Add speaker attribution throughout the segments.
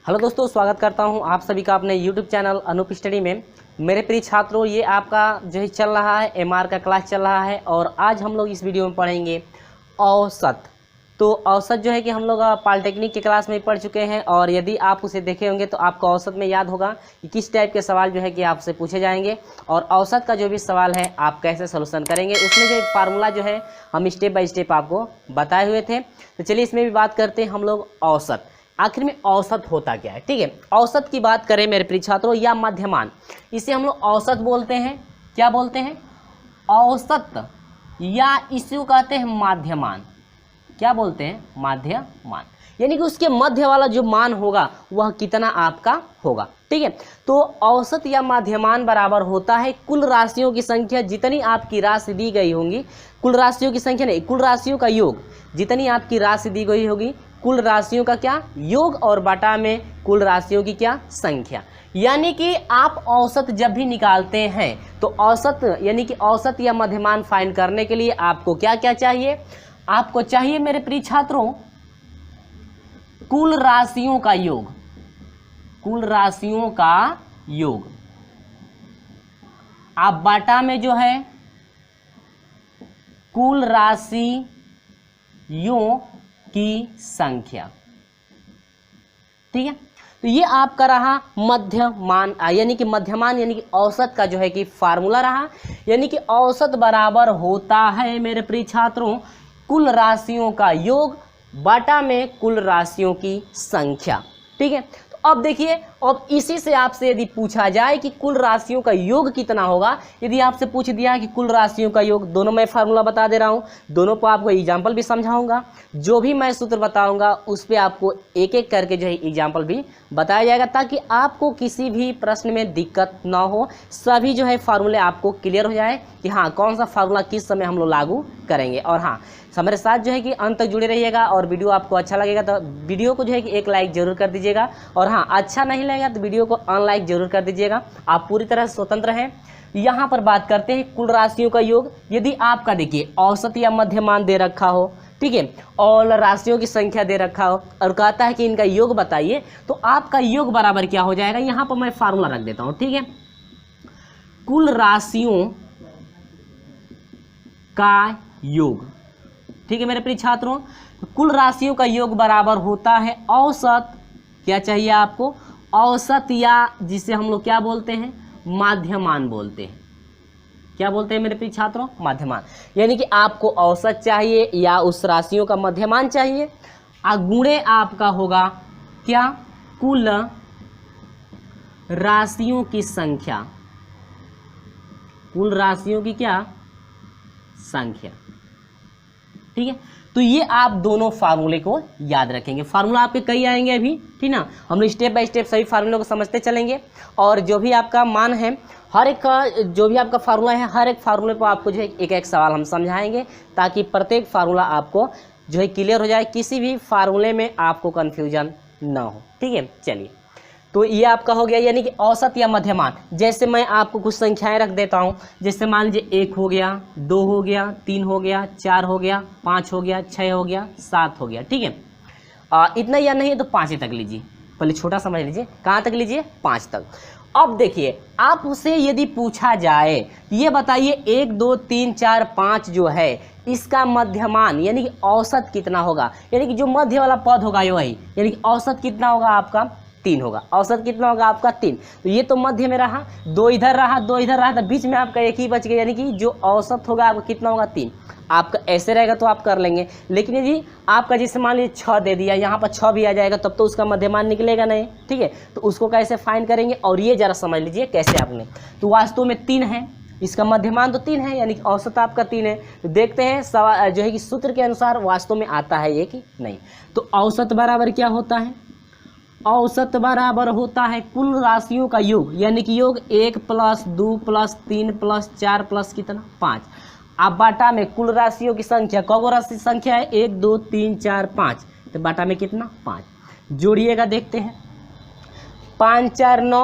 Speaker 1: Hello दोस्तों, स्वागत करता हूं आप सभी का अपने YouTube चैनल अनूप स्टडी में। मेरे प्रिय छात्रों, ये आपका जो है चल रहा है एमआर का क्लास चल रहा है और आज हम लोग इस वीडियो में पढ़ेंगे औसत। तो औसत जो है कि हम लोग पॉलिटेक्निक के क्लास में पढ़ चुके हैं और यदि आप उसे देखे होंगे तो आपको औसत में याद होगा कि किस टाइप के सवाल जो है कि आपसे पूछे जाएंगे और औसत का जो भी सवाल है आप कैसे सोल्यूशन करेंगे, उसमें जो फार्मूला जो है हम स्टेप बाय स्टेप आपको बताए हुए थे। तो चलिए इसमें भी बात करते हैं हम लोग औसत। आखिर में औसत होता क्या है, ठीक है। औसत की बात करें मेरे प्रिय छात्रों या मध्यमान, इसे हम लोग औसत बोलते हैं। क्या बोलते हैं? औसत, या इसे कहते हैं माध्यमान। क्या बोलते हैं? माध्यमान, यानी कि उसके मध्य वाला जो मान होगा वह कितना आपका होगा, ठीक है। तो औसत या माध्यमान बराबर होता है कुल राशियों की संख्या, जितनी आपकी राशि दी गई होंगी, कुल राशियों की संख्या नहीं, कुल राशियों का योग, जितनी आपकी राशि दी गई होगी कुल राशियों का क्या योग और बटा में कुल राशियों की क्या संख्या। यानी कि आप औसत जब भी निकालते हैं तो औसत यानी कि औसत या मध्यमान फाइंड करने के लिए आपको क्या क्या चाहिए? आपको चाहिए मेरे प्रिय छात्रों कुल राशियों का योग, कुल राशियों का योग। आप बाटा में जो है कुल राशियों की संख्या, ठीक है। तो ये आपका रहा मध्यमान, यानी कि मध्यमान यानी कि औसत का जो है कि फार्मूला रहा। यानी कि औसत बराबर होता है मेरे प्रिय छात्रों कुल राशियों का योग बटा में कुल राशियों की संख्या, ठीक है। तो अब देखिए, अब इसी से आपसे यदि पूछा जाए कि कुल राशियों का योग कितना होगा, यदि आपसे पूछ दिया कि कुल राशियों का योग, दोनों मैं फार्मूला बता दे रहा हूं, दोनों को आपको एग्जाम्पल भी समझाऊंगा, जो भी मैं सूत्र बताऊंगा उस पर आपको एक एक करके जो है एग्जाम्पल भी बताया जाएगा, ताकि आपको किसी भी प्रश्न में दिक्कत ना हो। सभी जो है फार्मूले आपको क्लियर हो जाए कि हाँ कौन सा फार्मूला किस समय हम लोग लागू करेंगे। और हाँ, हमारे साथ जो है कि अंत तक जुड़े रहिएगा और वीडियो आपको अच्छा लगेगा तो वीडियो को जो है कि एक लाइक जरूर कर दीजिएगा, और हाँ अच्छा नहीं लगेगा तो वीडियो को अनलाइक जरूर कर दीजिएगा। आप पूरी तरह स्वतंत्र हैं। यहाँ पर बात करते हैं कुल राशियों का योग। यदि आपका देखिए औसत या मध्यमान दे रखा हो, ठीक है, और राशियों की संख्या दे रखा हो और कहता है कि इनका योग बताइए, तो आपका योग बराबर क्या हो जाएगा? यहाँ पर मैं फार्मूला रख देता हूँ, ठीक है। कुल राशियों का योग, ठीक है मेरे प्रिय छात्रों। कुल राशियों का योग बराबर होता है औसत, क्या चाहिए आपको? औसत, या जिसे हम लोग क्या बोलते हैं? माध्यमान बोलते हैं। क्या बोलते हैं मेरे प्रिय छात्रों? माध्यमान। यानी कि आपको औसत चाहिए या उस राशियों का मध्यमान चाहिए, गुणे आपका होगा क्या? कुल राशियों की संख्या, कुल राशियों की क्या संख्या, ठीक है। तो ये आप दोनों फार्मूले को याद रखेंगे। फार्मूला आपके कई आएंगे अभी, ठीक ना, हम लोग स्टेप बाय स्टेप सभी फार्मूलों को समझते चलेंगे और जो भी आपका मान है, हर एक का जो भी आपका फार्मूला है, हर एक फार्मूले पर आपको जो है एक एक सवाल हम समझाएंगे, ताकि प्रत्येक फार्मूला आपको जो है क्लियर हो जाए, किसी भी फार्मूले में आपको कन्फ्यूजन ना हो, ठीक है। चलिए, तो ये आपका हो गया यानी कि औसत या मध्यमान। जैसे मैं आपको कुछ संख्याएं रख देता हूं, जैसे मान लीजिए 1 हो गया, 2 हो गया, 3 हो गया, 4 हो गया, 5 हो गया, 6 हो गया, 7 हो गया, ठीक है। इतना या नहीं है तो 5 तक लीजिए, पहले छोटा समझ लीजिए, कहाँ तक लीजिए? 5 तक। अब देखिए, आप उसे यदि पूछा जाए ये बताइए 1 2 3 4 5 जो है इसका मध्यमान यानी कि औसत कितना होगा? यानी कि जो मध्य वाला पद होगा वही, यानी कि औसत कितना होगा आपका? 3 होगा। औसत कितना होगा आपका? 3। तो ये तो मध्य में रहा, 2 इधर रहा, 2 इधर रहा, तो बीच में आपका एक ही बच गया, यानी कि जो औसत होगा आपका कितना होगा? 3। आपका ऐसे रहेगा तो आप कर लेंगे, लेकिन यदि आपका जैसे मान लीजिए 6 दे दिया, यहाँ पर 6 भी आ जाएगा, तब तो उसका मध्यमान निकलेगा नहीं, ठीक है। तो उसको कैसे फाइंड करेंगे, और ये जरा समझ लीजिए कैसे आपने। तो वास्तव में 3 है, इसका मध्यमान तो 3 है, यानी कि औसत आपका 3 है। तो देखते हैं सवाल जो है कि सूत्र के अनुसार वास्तव में आता है ये कि नहीं। तो औसत बराबर क्या होता है? औसत बराबर होता है कुल राशियों का योग, यानी कि योग 1 + 2 + 3 + 4 + कितना? 5। अब बाटा में कुल राशियों की संख्या, कौन राशि संख्या है? 1 2 3 4 5, तो बाटा में कितना? 5। जोड़िएगा, देखते हैं। 5 4 9,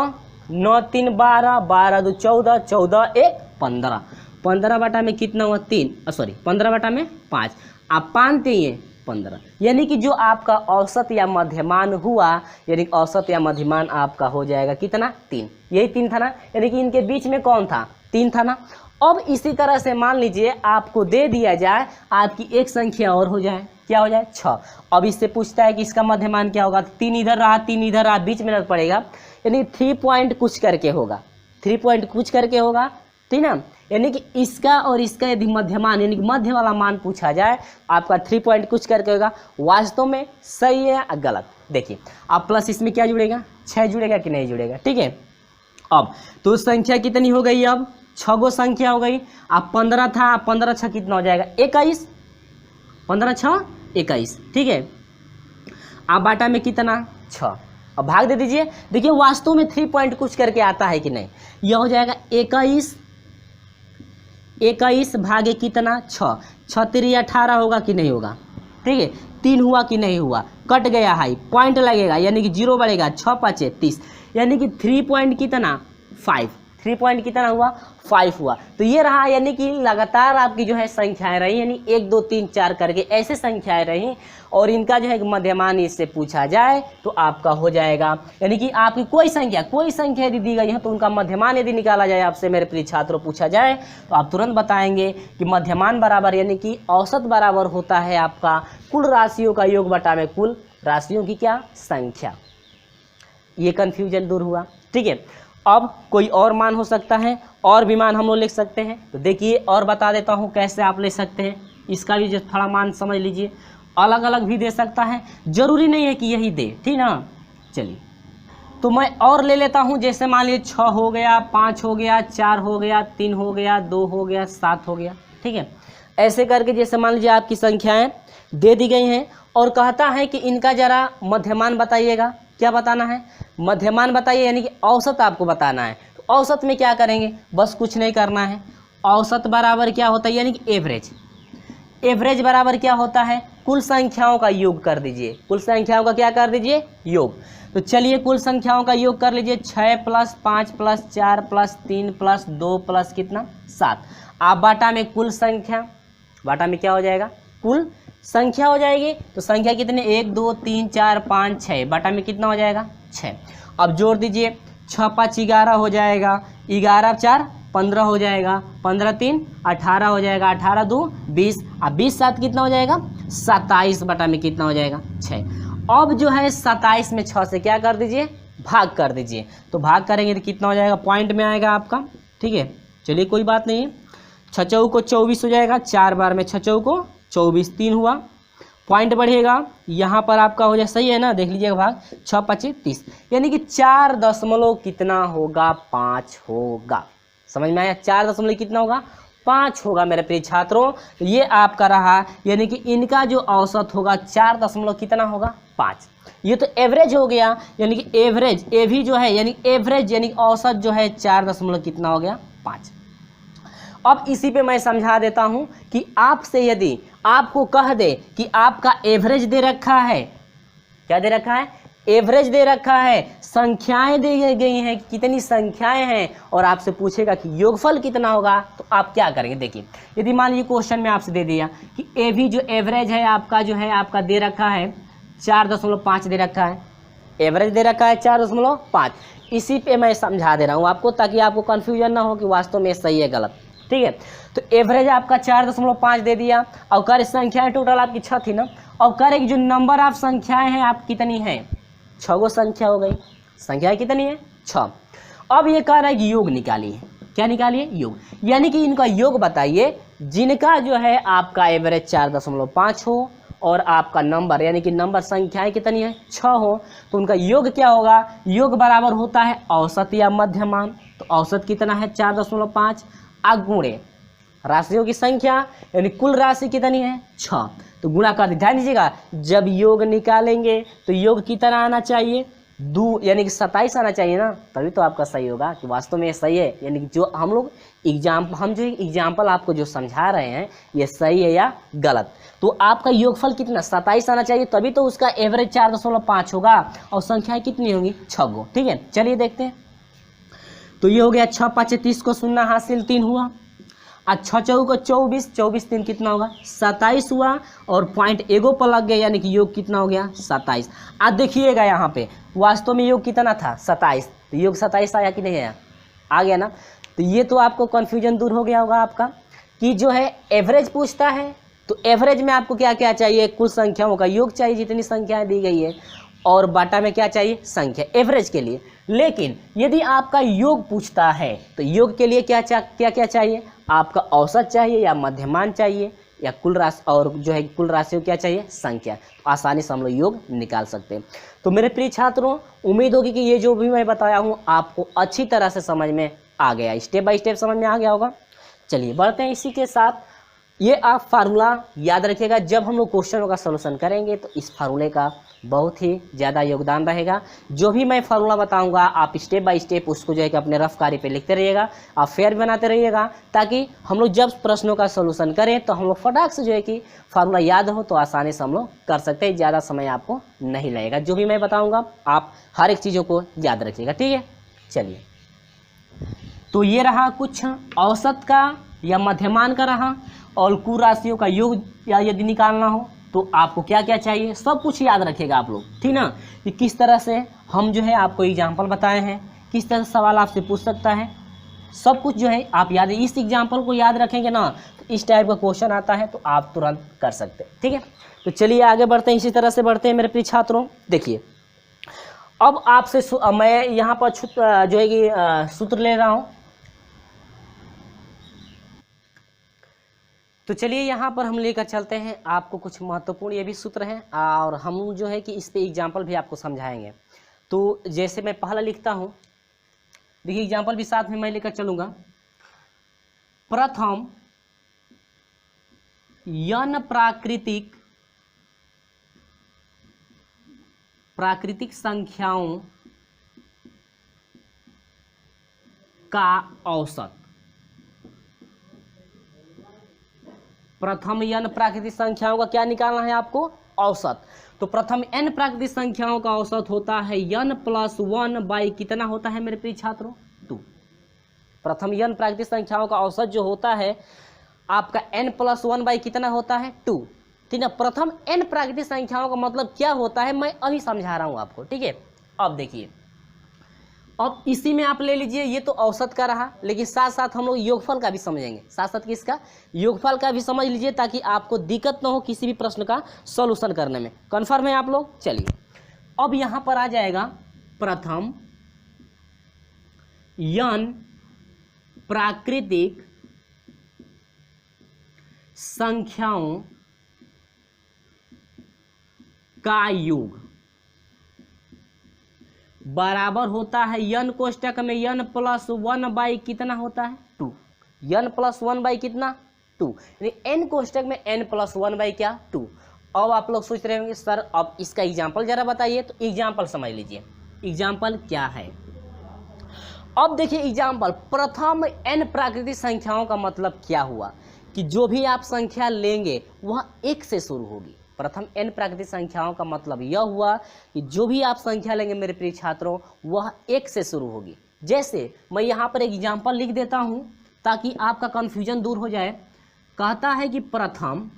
Speaker 1: 9 3 12, 12 2 14, 14 1 15, 15 बाटा में कितना हुआ? 3, सॉरी 15 बाटा में 5। आप 5 दिए 15। यानी कि जो आपका औसत या मध्यमान हुआ, यानी औसत या मध्यमान आपका हो जाएगा कितना 3। यही 3 था ना, यानी कि इनके बीच में कौन था 3 था ना। अब इसी तरह से मान लीजिए आपको दे दिया जाए आपकी एक संख्या और हो जाए, क्या हो जाए 6। अब इससे पूछता है कि इसका मध्यमान क्या होगा, 3 इधर रहा 3 इधर रहा, बीच में रख पड़ेगा, यानी 3 पॉइंट कुछ करके होगा, 3 पॉइंट कुछ करके होगा, ठीक ना। यानी कि इसका और इसका यदि मध्यमान यानी कि मध्य वाला मान पूछा जाए आपका 3 पॉइंट कुछ करके होगा। वास्तव में सही है या गलत, देखिए अब प्लस इसमें क्या जुड़ेगा 6 जुड़ेगा कि नहीं जुड़ेगा, ठीक है। अब तो संख्या कितनी हो गई, अब 6 गो संख्या हो गई। अब 15 था, 15 6 कितना हो जाएगा 21, 15 6 21, ठीक है। अब बाटा में कितना 6, अब भाग दे दीजिए। देखिए वास्तव में 3 पॉइंट कुछ करके आता है कि नहीं, यह हो जाएगा 21 भागे कितना 6, 6 3 18 होगा कि नहीं होगा, ठीक है। 3 हुआ कि नहीं हुआ, कट गया हाई, पॉइंट लगेगा यानी कि 0 बढ़ेगा, 6 5 30, यानी कि 3 पॉइंट कितना 5, 3 पॉइंट कितना हुआ 5 हुआ। तो ये रहा, यानी कि लगातार आपकी जो है संख्याएं रही, यानी 1 2 3 4 करके ऐसे संख्याएं रही, और इनका जो है मध्यमान इससे पूछा जाए तो आपका हो जाएगा, यानी कि आपकी कोई संख्या यदि दी गई है तो उनका मध्यमान यदि निकाला जाए आपसे मेरे प्रिय छात्रों पूछा जाए तो आप तुरंत बताएंगे कि मध्यमान बराबर यानी कि औसत बराबर होता है आपका कुल राशियों का योग बटा में कुल राशियों की क्या संख्या। ये कन्फ्यूजन दूर हुआ, ठीक है। अब कोई और मान हो सकता है, और भी मान हम लोग लिख सकते हैं, तो देखिए और बता देता हूँ कैसे आप ले सकते हैं। इसका भी जो थोड़ा मान समझ लीजिए, अलग अलग भी दे सकता है, जरूरी नहीं है कि यही दे, ठीक ना। चलिए तो मैं और ले लेता हूँ, जैसे मान लीजिए 6 हो गया, 5 हो गया, 4 हो गया, 3 हो गया, 2 हो गया, 7 हो गया, ठीक है। ऐसे करके जैसे मान लीजिए आपकी संख्याएं दे दी गई हैं और कहता है कि इनका जरा मध्यमान बताइएगा। क्या बताना है, मध्यमान बताइए, यानी कि औसत आपको बताना है। तो औसत में क्या करेंगे, बस कुछ नहीं करना है, औसत बराबर क्या होता है यानी कि एवरेज। एवरेज बराबर क्या होता है, कुल संख्याओं का योग कर दीजिए, कुल संख्याओं का क्या कर दीजिए योग। तो चलिए कुल संख्याओं का योग कर लीजिए, 6 + 5 + 4 + 3 + 2 + कितना 7। आप बाटा में कुल संख्या, बाटा में क्या हो जाएगा कुल संख्या हो जाएगी। तो संख्या कितने 1 2 3 4 5 6, बाटा में कितना हो जाएगा 6। अब जोड़ दीजिए, 6 5 11 हो जाएगा, 11 4 15 हो जाएगा, 15 3 18 हो जाएगा, 18 2 20, अब 20 7 कितना हो जाएगा 27, बटा में कितना हो जाएगा 6। अब जो है 27 में 6 से क्या कर दीजिए भाग कर दीजिए, तो भाग करेंगे तो कितना हो जाएगा पॉइंट में आएगा आपका, ठीक है। चलिए कोई बात नहीं है, 6 चौको 24 हो जाएगा, 4 बार में 6 चौको 24, 3 हुआ, पॉइंट बढ़ेगा यहाँ पर आपका हो जाए, सही है ना, देख लीजिएगा भाग 6 5 30, यानी कि 4 दशमलव कितना होगा 5 होगा। समझ में आया, 4 दशमलव कितना होगा 5 होगा मेरे प्रिय छात्रों। ये आपका रहा, यानी कि इनका जो औसत होगा 4 दशमलव कितना होगा 5। ये तो एवरेज हो गया, यानी कि एवरेज ए भी जो है यानी एवरेज यानी औसत जो है 4 दशमलव कितना हो गया 5। अब इसी पे मैं समझा देता हूं कि आपसे यदि आपको कह दे कि आपका एवरेज दे रखा है, क्या दे रखा है एवरेज दे रखा है, संख्याएं दी गई हैं कितनी संख्याएं हैं, और आपसे पूछेगा कि योगफल कितना होगा, तो आप क्या करेंगे। देखिए यदि मान लीजिए क्वेश्चन में आपसे दे दिया कि ए भी जो एवरेज है आपका जो है आपका दे रखा है 4.5 दे रखा है, एवरेज दे रखा है 4.5, इसी पे मैं समझा दे रहा हूँ आपको ताकि आपको कन्फ्यूजन ना हो कि वास्तव में सही है गलत, ठीक है। तो एवरेज आपका 4.5 दे दिया, और कार्य संख्याएं टोटल आपकी 6 थी ना, और कार्य की जो नंबर ऑफ संख्याएं हैं आप कितनी हैं 6 गो संख्या हो गई, संख्याएं कितनी है 6। अब ये कह रहा है कि योग निकालिए, क्या निकालिए योग, यानी कि इनका योग बताइए जिनका जो है आपका एवरेज 4.5 हो और आपका नंबर यानी कि नंबर संख्याएं कितनी है 6 हो, तो उनका योग क्या होगा, योग बराबर होता है औसत या मध्यमान। तो औसत कितना है 4.5 गुणे राशियों की संख्या यानी कुल राशि कितनी है 6, तो गुणा कर दी। ध्यान दीजिएगा जब योग निकालेंगे तो योग कितना आना चाहिए 2 यानी कि 27 आना चाहिए ना, तभी तो आपका सही होगा कि वास्तव में ये सही है, यानी कि जो हम लोग एग्जाम्पल आपको जो समझा रहे हैं ये सही है या गलत। तो आपका योगफल कितना 27 आना चाहिए, तभी तो उसका एवरेज 4.5 होगा और संख्याएं कितनी होंगी 6 गो, ठीक है। चलिए देखते हैं, तो ये हो गया 6 5 30 को 0 हासिल 3 हुआ। अच्छा 24, 24 3 कितना होगा 27 हुआ, और पॉइंट एगो पर लग गया, यानी कि योग कितना हो गया 27। अब देखिएगा यहाँ पे वास्तव में योग कितना था 27, तो योग 27 आया कि नहीं आया, आ गया ना। तो ये तो आपको कन्फ्यूजन दूर हो गया होगा आपका कि जो है एवरेज पूछता है, तो एवरेज में आपको क्या क्या चाहिए, कुल संख्याओं का योग चाहिए जितनी संख्याएं दी गई है, और बाटा में क्या चाहिए संख्या एवरेज के लिए। लेकिन यदि आपका योग पूछता है तो योग के लिए क्या क्या चाहिए, आपका औसत चाहिए या मध्यमान चाहिए या कुल राशि, और जो है कुल राशियों क्या चाहिए संख्या, तो आसानी से हम लोग योग निकाल सकते हैं। तो मेरे प्रिय छात्रों, उम्मीद होगी कि ये जो भी मैं बताया हूँ आपको अच्छी तरह से समझ में आ गया, स्टेप बाय स्टेप समझ में आ गया होगा। चलिए बढ़ते हैं इसी के साथ। ये आप फार्मूला याद रखिएगा, जब हम लोग क्वेश्चनों का सलूशन करेंगे तो इस फार्मूले का बहुत ही ज़्यादा योगदान रहेगा। जो भी मैं फार्मूला बताऊंगा आप स्टेप बाय स्टेप उसको जो है कि अपने रफ कार्य पे लिखते रहिएगा, आप फेयर बनाते रहिएगा, ताकि हम लोग जब प्रश्नों का सलूशन करें तो हम लोग फटाक से जो है कि फार्मूला याद हो तो आसानी से हम लोग कर सकते हैं, ज़्यादा समय आपको नहीं लगेगा। जो भी मैं बताऊँगा आप हर एक चीज़ों को याद रखिएगा, ठीक है। चलिए, तो ये रहा कुछ औसत का या मध्यमान का रहा, और कुल राशियों का योग या यदि निकालना हो तो आपको क्या क्या चाहिए सब कुछ याद रखिएगा आप लोग, ठीक ना। कि किस तरह से हम जो है आपको एग्जाम्पल बताए हैं, किस तरह से सवाल आपसे पूछ सकता है, सब कुछ जो है आप याद, इस एग्जाम्पल को याद रखेंगे ना तो इस टाइप का क्वेश्चन आता है तो आप तुरंत कर सकते हैं, ठीक है। तो चलिए आगे बढ़ते हैं, इसी तरह से बढ़ते हैं मेरे प्रिय छात्रों। देखिए अब आपसे मैं यहाँ पर जो है कि सूत्र ले रहा हूँ। तो चलिए यहाँ पर हम लेकर चलते हैं आपको कुछ महत्वपूर्ण ये भी सूत्र हैं, और हम जो है कि इस पे एग्जाम्पल भी आपको समझाएंगे। तो जैसे मैं पहला लिखता हूँ, देखिए एग्जाम्पल भी साथ में मैं लेकर चलूँगा। प्रथम यन प्राकृतिक संख्याओं का औसत। प्रथम n प्राकृतिक संख्याओं का क्या निकालना है आपको, औसत। तो प्रथम n प्राकृतिक संख्याओं का औसत होता है n + 1 बाई कितना होता है मेरे प्रिय छात्रों 2। प्रथम n प्राकृतिक संख्याओं का औसत जो होता है आपका n + 1 बाई कितना होता है 2, ठीक है। प्रथम n प्राकृतिक संख्याओं का मतलब क्या होता है मैं अभी समझा रहा हूँ आपको, ठीक है। अब देखिए, अब इसी में आप ले लीजिए, ये तो औसत का रहा, लेकिन साथ साथ हम लोग योगफल का भी समझेंगे, साथ साथ किसका, योगफल का भी समझ लीजिए, ताकि आपको दिक्कत ना हो किसी भी प्रश्न का सॉल्यूशन करने में। कन्फर्म है आप लोग। चलिए अब यहाँ पर आ जाएगा प्रथम n प्राकृतिक संख्याओं का योग बराबर होता है n कोष्टक में n + 1 बाई कितना होता है 2, n + 1 बाई कितना 2, यानी n कोष्टक में n + 1 बाई क्या 2। अब आप लोग सोच रहे होंगे सर अब इसका एग्जाम्पल जरा बताइए, तो एग्जाम्पल समझ लीजिए, एग्जाम्पल क्या है। अब देखिए एग्जाम्पल, प्रथम n प्राकृतिक संख्याओं का मतलब क्या हुआ कि जो भी आप संख्या लेंगे वह 1 से शुरू होगी। प्रथम n प्राकृतिक संख्याओं का मतलब यह हुआ कि जो भी आप संख्या लेंगे मेरे प्रिय छात्रों वह 1 से शुरू होगी। जैसे मैं यहाँ पर एक एग्जाम्पल लिख देता हूँ ताकि आपका कन्फ्यूजन दूर हो जाए। कहता है कि प्रथम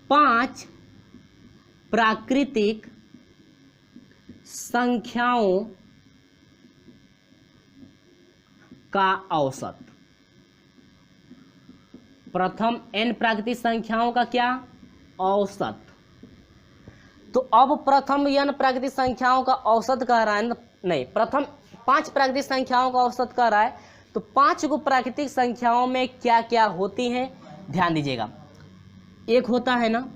Speaker 1: 5 प्राकृतिक संख्याओं का औसत। प्रथम n प्राकृतिक संख्याओं का क्या औसत। तो अब प्रथम n प्राकृतिक संख्याओं का औसत कह रहा है, नहीं प्रथम 5 प्राकृतिक संख्याओं का औसत कह रहा है। तो 5 को प्राकृतिक संख्याओं में क्या क्या होती हैं ध्यान दीजिएगा। 1 होता है ना,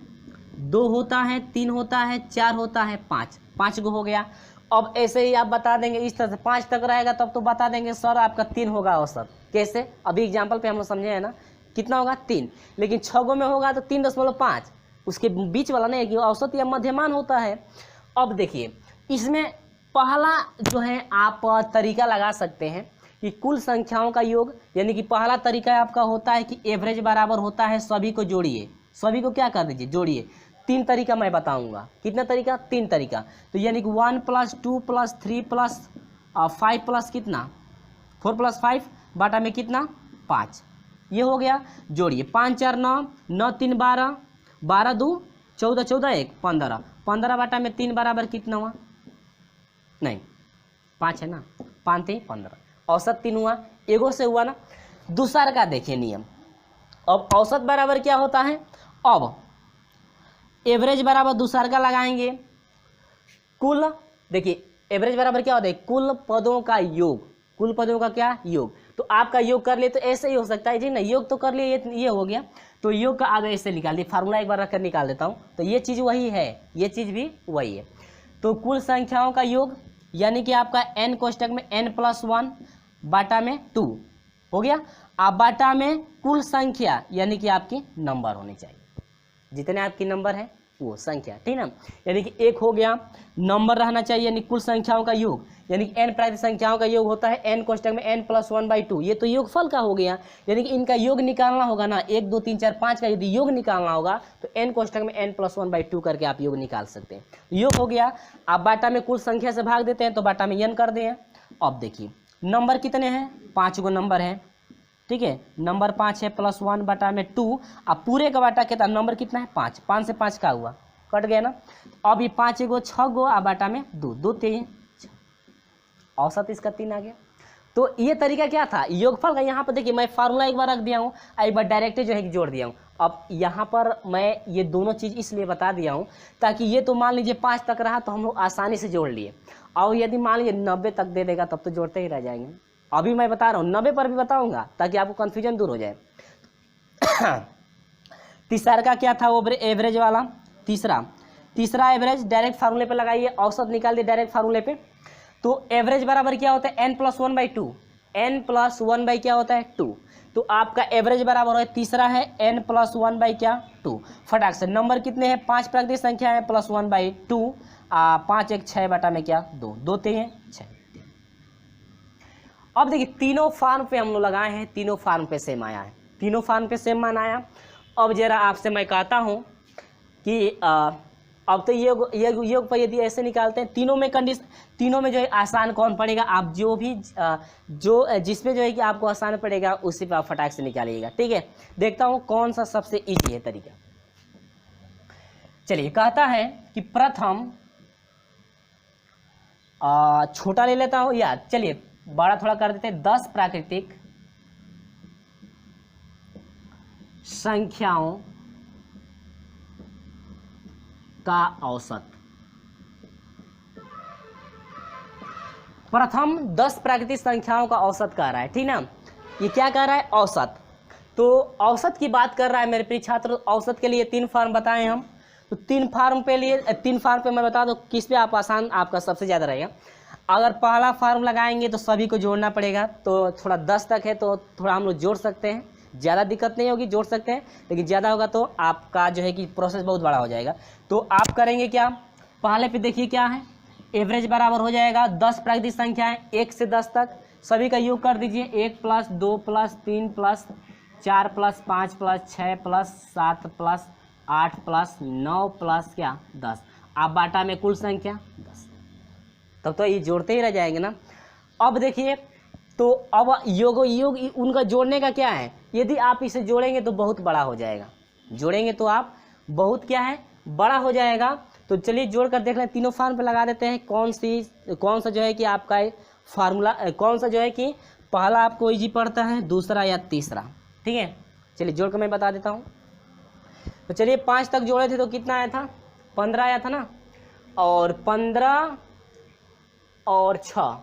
Speaker 1: 2 होता है, 3 होता है, 4 होता है, 5 गो हो गया। अब ऐसे ही आप बता देंगे इस तरह से 5 तक रहेगा तब तो बता देंगे सर आपका 3 होगा औसत। कैसे, अभी एग्जाम्पल पे हम लोग समझे हैं ना, कितना होगा 3, लेकिन 6 गो में होगा तो 3.5, उसके बीच वाला नहीं कि औसत या मध्यमान होता है। अब देखिए इसमें पहला जो है आप तरीका लगा सकते हैं कि कुल संख्याओं का योग, यानी कि पहला तरीका आपका होता है कि एवरेज बराबर होता है सभी को जोड़िए, सभी को क्या कर दीजिए जोड़िए। 3 तरीका मैं बताऊंगा, कितना तरीका 3 तरीका। तो यानी कि 1 + 2 + 3 + 5 + कितना 4 + 5 बाटा में कितना 5, ये हो गया। जोड़िए 5 4 9, 9 3 12, 12 2 14, 14 1 15, 15 बाटा में 3 बराबर कितना हुआ, नहीं 5 है ना, 5 3 15, औसत 3 हुआ, एगो से हुआ ना। दूसरा का देखिए नियम, अब औसत बराबर क्या होता है, अब एवरेज बराबर दूसरा का लगाएंगे, कुल देखिए एवरेज बराबर क्या होता है, कुल पदों का योग, कुल पदों का क्या योग। तो आपका योग कर लिए तो ऐसे ही हो सकता है जी ना, योग तो कर लिए, ये हो गया, तो योग का आप ऐसे निकाल दिए, फार्मूला एक बार रखकर निकाल देता हूँ, तो ये चीज़ वही है, ये चीज़ भी वही है। तो कुल संख्याओं का योग यानी कि आपका n कोष्टक में n+1 बाटा में 2 हो गया। अब बाटा में कुल संख्या यानी कि आपकी नंबर होनी चाहिए, जितने आपकी नंबर है वो संख्या, ठीक ना, यानी कि 1 हो गया, नंबर रहना चाहिए यानी कुल संख्याओं का योग, यानी कि n प्राकृतिक संख्याओं का योग होता है n कोष्टक में n+1/2, ये तो योगफल का हो गया, यानी कि इनका योग निकालना होगा ना, 1 2 3 4 5 का यदि योग निकालना होगा तो n कोष्टक में n+1/2 करके आप योग निकाल सकते हैं, योग हो गया। आप बाटा में कुल संख्या से भाग देते हैं तो बाटा में n कर दें। अब देखिए नंबर कितने हैं, 5 गो नंबर है, ठीक है, नंबर 5 है, +1 बाटा में 2, अब पूरे का बाटा कितना, नंबर कितना है 5, 5 से 5 का हुआ, कट गया ना। अब ये 5 गो 6 गो, अब बाटा में 2, 2 3 6, औसत इसका 3 आ गया। तो ये तरीका क्या था योगफल का, यहाँ पर देखिए मैं फार्मूला एक बार रख दिया हूँ, एक बार डायरेक्ट जो है जोड़ दिया हूँ। अब यहाँ पर मैं ये दोनों चीज़ इसलिए बता दिया हूँ ताकि ये तो मान लीजिए 5 तक रहा तो हम लोग आसानी से जोड़ लिए, और यदि मान लीजिए 90 तक दे देगा तब तो जोड़ते ही रह जाएंगे। अभी मैं बता रहा हूँ 90 पर भी बताऊंगा ताकि आपको कन्फ्यूजन दूर हो जाए। तीसरा का क्या था वो एवरेज वाला, तीसरा एवरेज डायरेक्ट फार्मूले पे लगाइए, औसत निकाल दिए डायरेक्ट फार्मूले पे। तो एवरेज बराबर क्या होता है n+1/2, n+1 क्या होता है 2, तो आपका एवरेज बराबर है, तीसरा है n+1 क्या 2। फटाक से नंबर कितने हैं, 5 प्राकृतिक संख्या है, +1/2, 5 1 6 बाटा में क्या 2, 2 3 6। अब देखिए तीनों फार्म पे हम लोग लगाए हैं, तीनों फार्म पे सेम आया है, तीनों फार्म पे सेम मान आया। अब जरा आपसे मैं कहता हूँ कि अब तो योग पर यदि ऐसे निकालते हैं तीनों में कंडीशन, तीनों में जो है आसान कौन पड़ेगा, आप जो भी जिसमें जो है कि आपको आसान पड़ेगा उसी पे आप फटाक से निकालिएगा, ठीक है। देखता हूँ कौन सा सबसे इजी है तरीका। चलिए कहता है कि प्रथम छोटा ले लेता हूँ, या चलिए बड़ा थोड़ा कर देते हैं, 10 प्राकृतिक संख्याओं का औसत। प्रथम 10 प्राकृतिक संख्याओं का औसत कह रहा है, ठीक ना, ये क्या कह रहा है औसत। तो औसत की बात कर रहा है मेरे प्रिय छात्र। औसत के लिए 3 फार्म बताएं हम, तो 3 फार्म पे मैं बता दूं किस पे आप आसान आपका सबसे ज़्यादा रहेगा। अगर पहला फार्म लगाएंगे तो सभी को जोड़ना पड़ेगा, तो थोड़ा 10 तक है तो थोड़ा हम लोग जोड़ सकते हैं, ज़्यादा दिक्कत नहीं होगी, जोड़ सकते हैं, लेकिन ज़्यादा होगा तो आपका जो है कि प्रोसेस बहुत बड़ा हो जाएगा। तो आप करेंगे क्या, पहले पे देखिए क्या है, एवरेज बराबर हो जाएगा 10 प्राकृतिक संख्याएं 1 से 10 तक, सभी का योग कर दीजिए, 1 + 2 + 3 + 4 + 5 + 6 + 7 + 8 + 9 + क्या 10, आप बाटा में कुल संख्या 10, तब तो ये जोड़ते ही रह जाएंगे ना। अब देखिए तो अब योग उनका जोड़ने का क्या है, यदि आप इसे जोड़ेंगे तो बहुत बड़ा हो जाएगा, जोड़ेंगे तो आप बहुत क्या है बड़ा हो जाएगा। तो चलिए जोड़ कर देख लें, तीनों फार्म पे लगा देते हैं, कौन सा जो है कि आपका फार्मूला, कौन सा जो है कि पहला आपको इजी पड़ता है, दूसरा या तीसरा, ठीक है। चलिए जोड़ कर मैं बता देता हूँ। तो चलिए 5 तक जोड़े थे तो कितना आया था, 15 आया था ना, और 15 और 6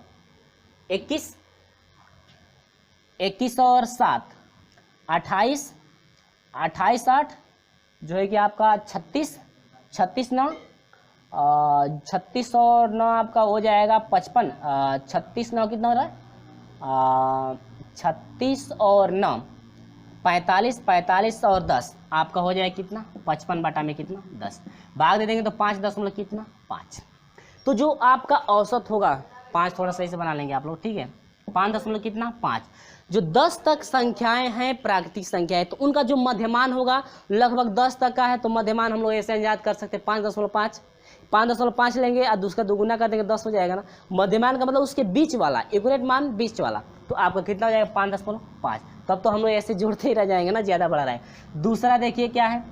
Speaker 1: 21, 21 और 7 28, 28 8 जो है कि आपका 36, 36 9, 36 और 9 आपका हो जाएगा 55, 36 9 कितना हो रहा है, 36 और 9 45, 45 और 10 आपका हो जाएगा कितना 55 बाटा में कितना 10, भाग दे देंगे तो 5 दशमलव कितना 5। तो जो आपका औसत होगा 5 थोड़ा सही से बना लेंगे आप लोग, ठीक है, 5 दशमलव कितना 5। जो 10 तक संख्याएं हैं प्राकृतिक संख्याएं, तो उनका जो मध्यमान होगा लगभग 10 तक का है, तो मध्यमान हम लोग ऐसे याद कर सकते हैं 5.5, 5.5 लेंगे और दूसरा दोगुना कर देंगे 10 हो जाएगा ना। मध्यमान का मतलब उसके बीच वाला, एक्यूरेट मान बीच वाला, तो आपका कितना हो जाएगा 5.5। तब तो हम लोग ऐसे जोड़ते ही रह जाएंगे ना, ज़्यादा बड़ा रहे। दूसरा देखिए क्या है,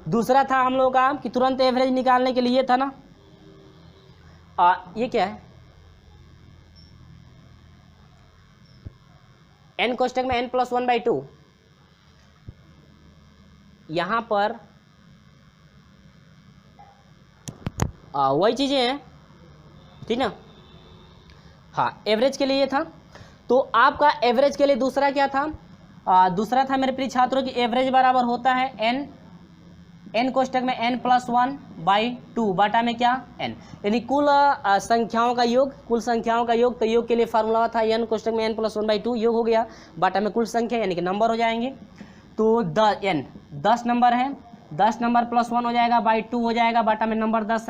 Speaker 1: दूसरा था हम लोग का कि तुरंत एवरेज निकालने के लिए था ना, ये क्या है, n कोष्टक में n+1/2, यहाँ पर वही चीज़ें हैं, ठीक ना। हाँ, एवरेज के लिए था, तो आपका एवरेज के लिए दूसरा क्या था, दूसरा था मेरे प्रिय छात्रों की एवरेज बराबर होता है n कोष्टक में n+1/2 बटा में क्या n, यानी कुल संख्याओं का योग, कुल संख्याओं का योग। तो योग के लिए फार्मूला था n कोष्टक में n+1/2 योग हो गया बटा में कुल संख्या यानी कि नंबर हो जाएंगे। तो n 10 नंबर है, 10 नंबर +1 हो जाएगा बाई 2 हो जाएगा बटा में नंबर 10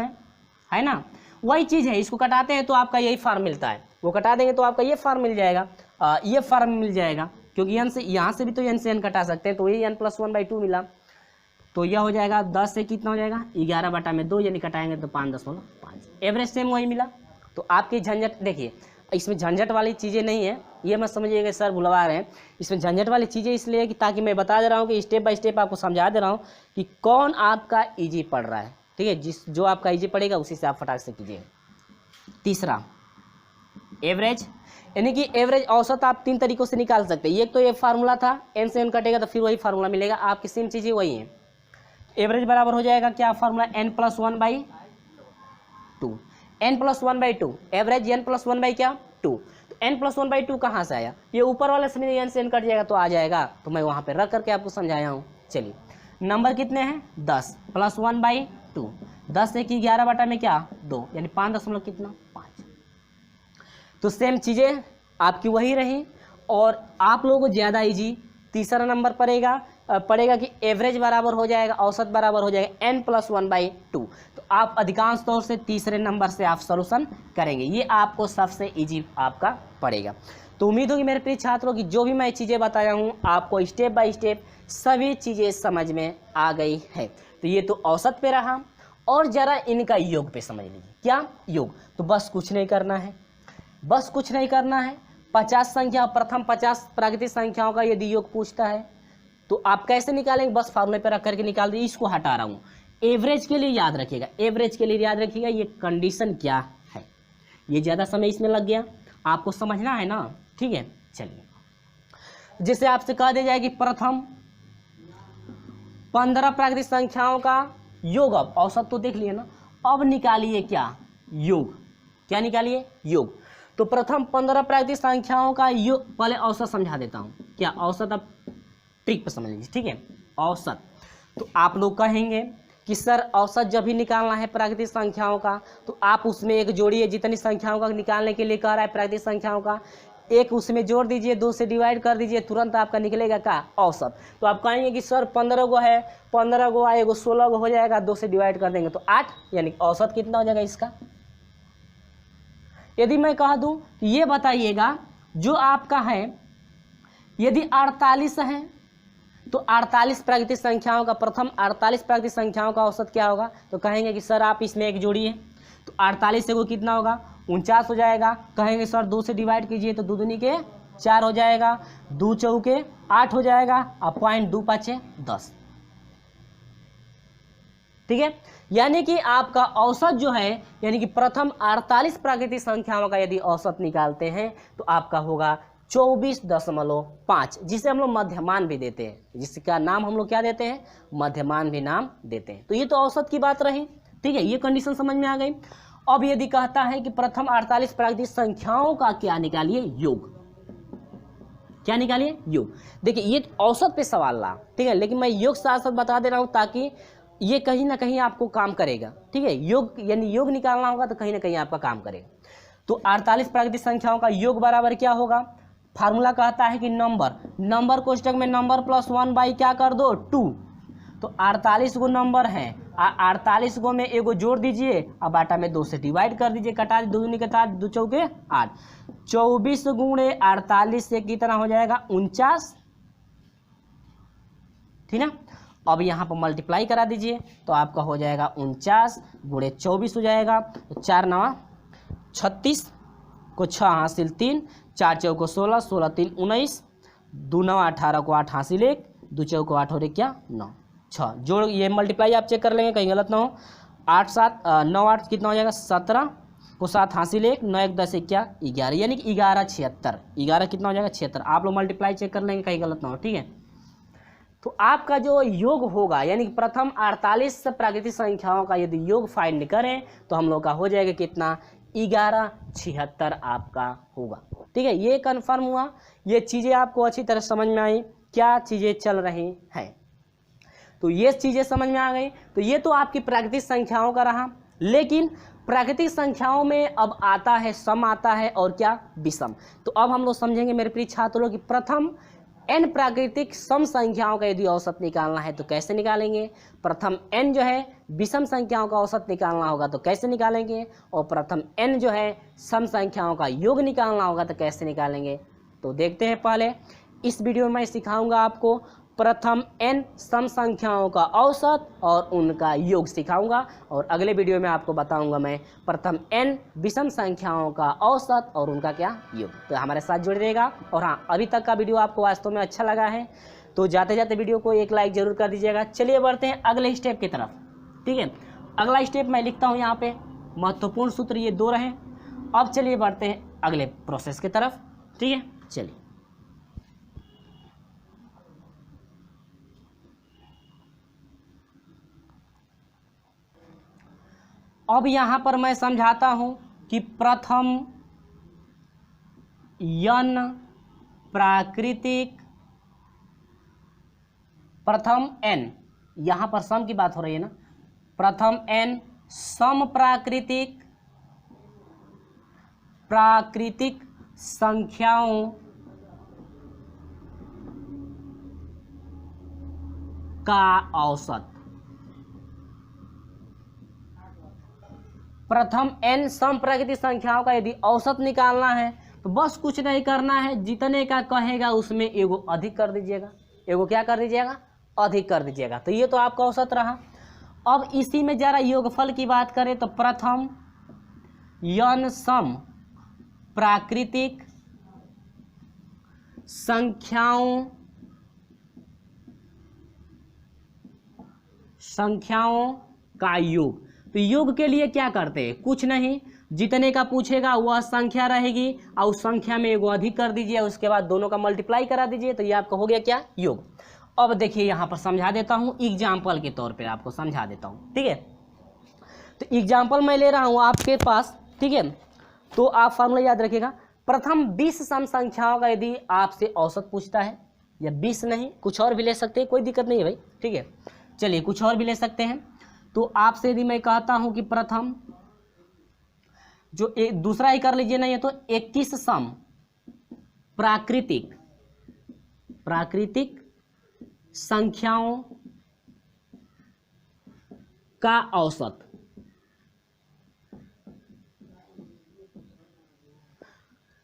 Speaker 1: है ना। वही चीज़ है, इसको कटाते हैं तो आपका यही फार्म मिलता है, वो कटा देंगे तो आपका ये फार्म मिल जाएगा, ये फार्म मिल जाएगा, क्योंकि n से यहाँ से भी तो n से n कटा सकते हैं, तो यही n+1/2 मिला। तो यह हो जाएगा 10 से कितना हो जाएगा 11 बटा में 2, यानी कटाएंगे तो 5.5। एवरेज सेम वही मिला। तो आपकी झंझट देखिए, इसमें झंझट वाली चीज़ें नहीं है, ये मत समझिएगा सर भुलवा रहे हैं। इसमें झंझट वाली चीज़ें इसलिए कि ताकि मैं बता दे रहा हूँ कि स्टेप बाय स्टेप आपको समझा दे रहा हूँ कि कौन आपका ईजी पढ़ रहा है, ठीक है। जो आपका ईजी पड़ेगा उसी से आप फटाक से कीजिएगा। तीसरा एवरेज, यानी कि एवरेज औसत आप 3 तरीकों से निकाल सकते हैं। एक तो ये फार्मूला था, n से n कटेगा तो फिर वही फार्मूला मिलेगा, आपकी सेम चीज़ें वही हैं। एवरेज बराबर हो जाएगा क्या formula, n+1/2, n+1/2 average, n+1/2। तो n+1/2 कहाँ से आया, ये ऊपर वाले से n से n कट जाएगा तो आ जाएगा, तो मैं वहाँ पे रख करके आपको समझाया हूँ। चलिए नंबर कितने हैं 10 +1/2, 10 से 11 बटा में क्या 2, यानी 5.5। तो सेम चीज़ें आपकी वही रही, और आप लोगों को ज़्यादा इजी तीसरा नंबर पड़ेगा कि एवरेज बराबर हो जाएगा, औसत बराबर हो जाएगा n+1/2। तो आप अधिकांश तौर से तीसरे नंबर से आप सॉल्यूशन करेंगे, ये आपको सबसे इजी आपका पड़ेगा। तो उम्मीद होगी मेरे प्रिय छात्रों की जो भी मैं चीज़ें बताया हूँ आपको स्टेप बाय स्टेप सभी चीज़ें समझ में आ गई है। तो ये तो औसत पे रहा, और ज़रा इनका योग पे समझ लीजिए। क्या योग, तो बस कुछ नहीं करना है, बस कुछ नहीं करना है। 50 संख्या, प्रथम 50 प्राकृतिक संख्याओं का यदि योग पूछता है तो आप कैसे निकालेंगे, बस फार्मूले पे रख करके निकाल दीजिए। इसको हटा रहा हूँ, एवरेज के लिए याद रखिएगा, एवरेज के लिए याद रखिएगा ये कंडीशन क्या है। ये ज़्यादा समय इसमें लग गया, आपको समझना है ना, ठीक है। चलिए, जैसे आपसे कह दिया जाए कि प्रथम 15 प्राकृतिक संख्याओं का योग, अब औसत तो देख लिए ना, अब निकालिए क्या योग, क्या निकालिए योग। तो प्रथम 15 प्राकृतिक संख्याओं का योग, पहले औसत समझा देता हूँ क्या औसत, अब ट्रिक पर समझ लीजिए, ठीक है। औसत, तो आप लोग कहेंगे कि सर औसत जब भी निकालना है प्राकृतिक संख्याओं का तो आप उसमें एक जोड़िए, जितनी संख्याओं का निकालने के लिए कह रहा है प्राकृतिक संख्याओं का, एक उसमें जोड़ दीजिए, 2 से डिवाइड कर दीजिए, तुरंत आपका निकलेगा क्या औसत। तो आप कहेंगे कि सर 15 गो है, 15 गो आएगा 16 गो हो जाएगा, 2 से डिवाइड कर देंगे तो 8, यानी औसत कितना हो जाएगा इसका। यदि मैं कह दूं कि ये बताइएगा जो आपका है यदि 48 है तो 48 प्राकृतिक संख्याओं का, प्रथम 48 प्राकृतिक संख्याओं का औसत क्या होगा, तो कहेंगे कि सर आप इसमें एक जोड़िए, तो 48 से वो कितना होगा 49 हो जाएगा। कहेंगे सर 2 से डिवाइड कीजिए तो 2 दूनी के 4 हो जाएगा, 2 चौके 8 हो जाएगा, और 0.2 5 10, ठीक है। यानी कि आपका औसत जो है, यानी कि प्रथम 48 प्राकृतिक संख्याओं का यदि औसत निकालते हैं तो आपका होगा 24.5, जिसे हम लोग मध्यमान भी देते हैं, जिसका नाम हम लोग क्या देते हैं, मध्यमान भी नाम देते हैं। तो ये तो औसत की बात रही, ठीक है, ये कंडीशन समझ में आ गई। अब यदि कहता है कि प्रथम 48 प्राकृतिक संख्याओं का क्या निकालिए योग, क्या निकालिए योग। देखिए ये औसत पे सवाल रहा, ठीक है, लेकिन मैं योग साथ साथ बता दे रहा हूँ ताकि ये कहीं ना कहीं आपको काम करेगा, ठीक है। योग यानी योग निकालना होगा तो कहीं ना कहीं आपका काम करेगा। तो 48 प्राकृतिक संख्याओं का योग बराबर क्या होगा, फार्मूला कहता है कि नंबर कोष्टक में नंबर +1 बाई क्या कर दो 2। तो 48 गो नंबर हैं, 48 गो में एगो जोड़ दीजिए और बाटा में 2 से डिवाइड कर दीजिए, कटा 2 दूनी के 4, 2 चौके 8, 24 गुणे 48 से कितना हो जाएगा 49, ठीक ना। अब यहाँ पर मल्टीप्लाई करा दीजिए तो आपका हो जाएगा 49 गुणे 24 हो जाएगा। तो 4 9 36 को 6 हासिल 3, 4 चौको 16, 16 3 19, 2 9 18 को 8 हासिल 1, 2 चौको 8 हो रहे क्या 9 6 जोड़, ये मल्टीप्लाई आप चेक कर लेंगे कहीं गलत ना हो। 8 7 9 8 कितना हो जाएगा 17 को 7 हासिल 1, 9 1 10 1 क्या 11, यानी कि 11 76, 11 कितना हो जाएगा 76। आप लोग मल्टीप्लाई चेक कर लेंगे कहीं गलत ना हो, ठीक है। तो आपका जो योग होगा यानी कि प्रथम 48 प्राकृतिक संख्याओं का यदि योग फाइंड करें तो हम लोग का हो जाएगा कितना 1176 आपका होगा, ठीक है। ये कन्फर्म हुआ, ये चीज़ें आपको अच्छी तरह समझ में आई क्या चीज़ें चल रही हैं। तो ये चीज़ें समझ में आ गई। तो ये तो आपकी प्राकृतिक संख्याओं का रहा, लेकिन प्राकृतिक संख्याओं में अब आता है सम आता है और क्या विषम। तो अब हम लोग समझेंगे मेरे प्रिय छात्रों कि प्रथम n प्राकृतिक सम संख्याओं का यदि औसत निकालना है तो कैसे निकालेंगे, प्रथम n जो है विषम संख्याओं का औसत निकालना होगा तो कैसे निकालेंगे, और प्रथम n जो है सम संख्याओं का योग निकालना होगा तो कैसे निकालेंगे। तो देखते हैं, पहले इस वीडियो में मैं सिखाऊंगा आपको प्रथम n सम संख्याओं का औसत और उनका योग सिखाऊंगा, और अगले वीडियो में आपको बताऊंगा मैं प्रथम n विषम संख्याओं का औसत और उनका क्या योग। तो हमारे साथ जुड़ रहेगा। और हाँ, अभी तक का वीडियो आपको वास्तव में अच्छा लगा है तो जाते जाते वीडियो को एक लाइक जरूर कर दीजिएगा। चलिए बढ़ते हैं अगले स्टेप की तरफ, ठीक है। अगला स्टेप मैं लिखता हूँ यहाँ पे, महत्वपूर्ण सूत्र ये 2 रहे। अब चलिए बढ़ते हैं अगले प्रोसेस की तरफ, ठीक है। चलिए अब यहाँ पर मैं समझाता हूँ कि प्रथम n प्राकृतिक, प्रथम n, यहाँ पर सम की बात हो रही है ना, प्रथम n सम प्राकृतिक संख्याओं का औसत। प्रथम n सम प्राकृतिक संख्याओं का यदि औसत निकालना है तो बस कुछ नहीं करना है, जितने का कहेगा उसमें एगो अधिक कर दीजिएगा, एगो क्या कर दीजिएगा अधिक कर दीजिएगा। तो ये तो आपका औसत रहा। अब इसी में जरा योगफल की बात करें तो प्रथम n सम प्राकृतिक संख्याओं का योग। तो योग के लिए क्या करते हैं, कुछ नहीं, जितने का पूछेगा वह संख्या रहेगी और उस संख्या में एगो अधिक कर दीजिए, उसके बाद दोनों का मल्टीप्लाई करा दीजिए, तो ये आपका हो गया क्या योग। अब देखिए यहाँ पर समझा देता हूँ, एग्जाम्पल के तौर पे आपको समझा देता हूँ, ठीक है। तो एग्जाम्पल मैं ले रहा हूँ आपके पास, ठीक है। तो आप फॉर्मूला याद रखिएगा, प्रथम 20 सम संख्याओं का यदि आपसे औसत पूछता है, या 20 नहीं कुछ और भी ले सकते हैं, कोई दिक्कत नहीं है भाई, ठीक है। चलिए कुछ और भी ले सकते हैं। तो आपसे यदि मैं कहता हूं कि प्रथम जो दूसरा ही कर लीजिए ना, ये तो 21 सम प्राकृतिक संख्याओं का औसत।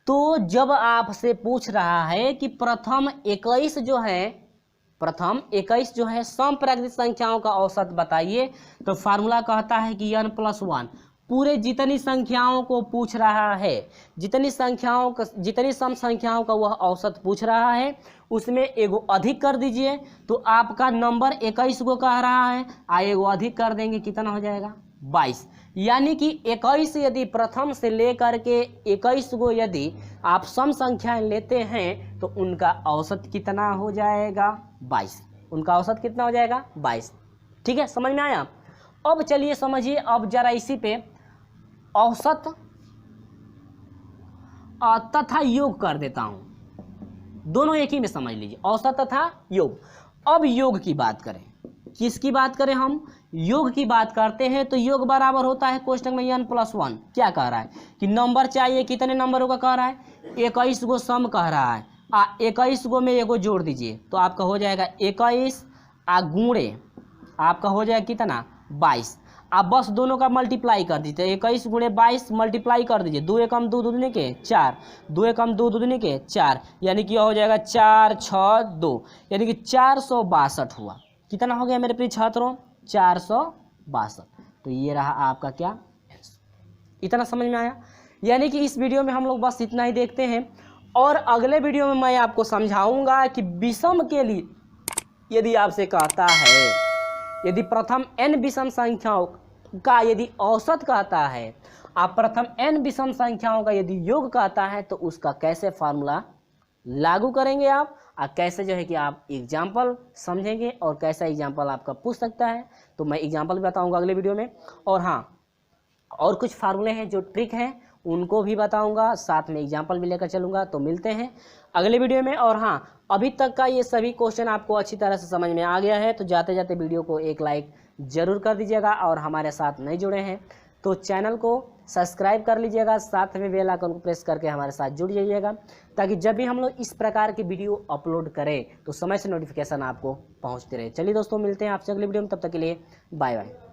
Speaker 1: तो जब आपसे पूछ रहा है कि प्रथम 21 जो है सम प्राकृतिक संख्याओं का औसत बताइए, तो फार्मूला कहता है कि n+1 पूरे जितनी संख्याओं को पूछ रहा है, जितनी सम संख्याओं का वह औसत पूछ रहा है उसमें एगो अधिक कर दीजिए। तो आपका नंबर 21 को कह रहा है, एगो अधिक कर देंगे, कितना हो जाएगा 22। यानी कि 21 यदि प्रथम से लेकर के 21 को यदि आप सम संख्याएं लेते हैं तो उनका औसत कितना हो जाएगा 22। उनका औसत कितना हो जाएगा 22, ठीक है, समझ में आया। अब चलिए समझिए, अब जरा इसी पे औसत तथा योग कर देता हूं, दोनों एक ही में समझ लीजिए, औसत तथा योग। अब योग की बात करें, किसकी बात करें, हम योग की बात करते हैं। तो योग बराबर होता है कोष्टक में n+1, क्या कह रहा है कि नंबर चाहिए, कितने नंबरों का कह रहा है 21 गो सम कह रहा है, 21 गो में एगो जोड़ दीजिए तो आपका हो जाएगा 21 गुणे आपका हो जाएगा कितना 22। आप बस दोनों का मल्टीप्लाई कर दीजिए, 21 गुणे 22 मल्टीप्लाई कर दीजिए, 2 एकम 2 दूनी के 4, 2 एकम 2 दूनी के 4, यानी कि हो जाएगा 4 6 2, यानी कि 462 हुआ। कितना हो गया मेरे प्रिय छात्रों? 462। तो ये रहा आपका क्या, इतना समझ में आया। यानी कि इस वीडियो में हम लोग बस इतना ही देखते हैं, और अगले वीडियो में मैं आपको समझाऊंगा कि विषम के लिए यदि आपसे कहता है, यदि प्रथम n विषम संख्याओं का यदि औसत कहता है, आप प्रथम n विषम संख्याओं का यदि योग कहता है, तो उसका कैसे फार्मूला लागू करेंगे आप, और कैसे जो है कि आप एग्जाम्पल समझेंगे, और कैसा एग्जाम्पल आपका पूछ सकता है, तो मैं एग्जाम्पल भी बताऊंगा अगले वीडियो में। और हाँ, और कुछ फार्मूले हैं जो ट्रिक हैं उनको भी बताऊंगा, साथ में एग्जाम्पल भी लेकर चलूंगा। तो मिलते हैं अगले वीडियो में। और हाँ, अभी तक का ये सभी क्वेश्चन आपको अच्छी तरह से समझ में आ गया है तो जाते जाते वीडियो को एक लाइक ज़रूर कर दीजिएगा, और हमारे साथ नहीं जुड़े हैं तो चैनल को सब्सक्राइब कर लीजिएगा, साथ में बेल आइकन को प्रेस करके हमारे साथ जुड़ जाइएगा, ताकि जब भी हम लोग इस प्रकार की वीडियो अपलोड करें तो समय से नोटिफिकेशन आपको पहुंचते रहे। चलिए दोस्तों, मिलते हैं आपसे अगले वीडियो में, तब तक के लिए बाय बाय।